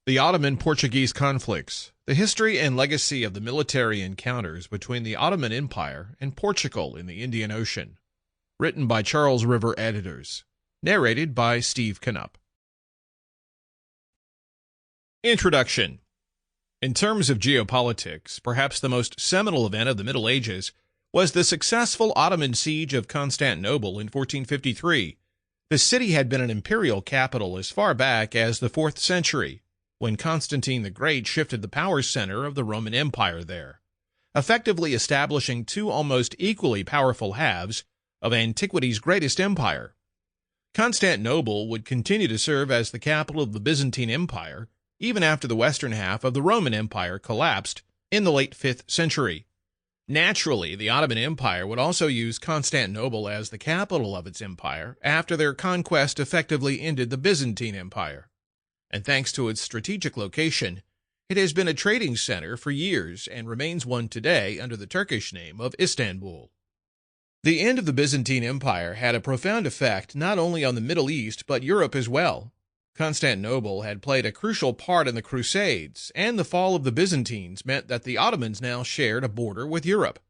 The Ottoman-Portuguese conflicts, the history and legacy of the military encounters between the Ottoman Empire and Portugal in the Indian Ocean. Written by Charles River editors. Narrated by Steve Knupp. Introduction. In terms of geopolitics, perhaps the most seminal event of the Middle Ages was the successful Ottoman siege of Constantinople in 1453. The city had been an imperial capital as far back as the 4th century, when Constantine the Great shifted the power center of the Roman Empire there, effectively establishing two almost equally powerful halves of antiquity's greatest empire. Constantinople would continue to serve as the capital of the Byzantine Empire even after the western half of the Roman Empire collapsed in the late 5th century. Naturally, the Ottoman Empire would also use Constantinople as the capital of its empire after their conquest effectively ended the Byzantine Empire. And thanks to its strategic location, it has been a trading center for years and remains one today under the Turkish name of Istanbul. The end of the Byzantine Empire had a profound effect not only on the Middle East but Europe as well. Constantinople had played a crucial part in the Crusades, and the fall of the Byzantines meant that the Ottomans now shared a border with Europe.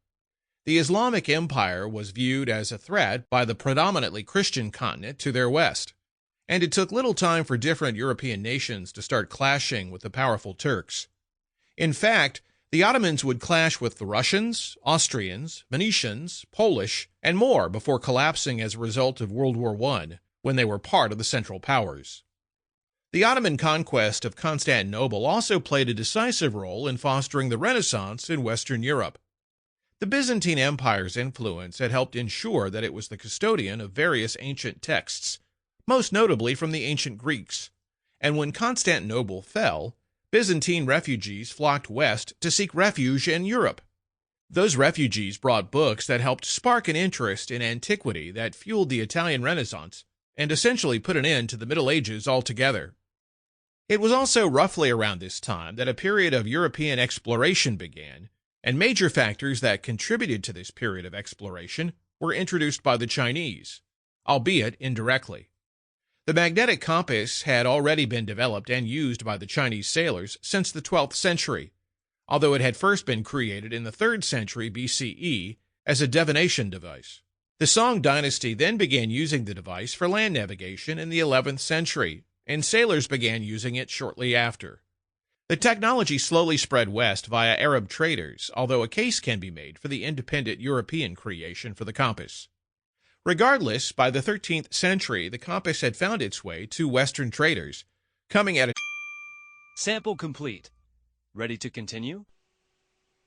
The Islamic Empire was viewed as a threat by the predominantly Christian continent to their west, and it took little time for different European nations to start clashing with the powerful Turks. In fact, the Ottomans would clash with the Russians, Austrians, Venetians, Polish, and more before collapsing as a result of World War I, when they were part of the Central Powers. The Ottoman conquest of Constantinople also played a decisive role in fostering the Renaissance in Western Europe. The Byzantine Empire's influence had helped ensure that it was the custodian of various ancient texts, most notably from the ancient Greeks, and when Constantinople fell, Byzantine refugees flocked west to seek refuge in Europe. Those refugees brought books that helped spark an interest in antiquity that fueled the Italian Renaissance and essentially put an end to the Middle Ages altogether. It was also roughly around this time that a period of European exploration began, and major factors that contributed to this period of exploration were introduced by the Chinese, albeit indirectly. The magnetic compass had already been developed and used by the Chinese sailors since the 12th century, although it had first been created in the 3rd century BCE as a divination device. The Song dynasty then began using the device for land navigation in the 11th century, and sailors began using it shortly after. The technology slowly spread west via Arab traders, although a case can be made for the independent European creation for the compass. Regardless, by the 13th century, the compass had found its way to Western traders, coming at a... Sample complete. Ready to continue?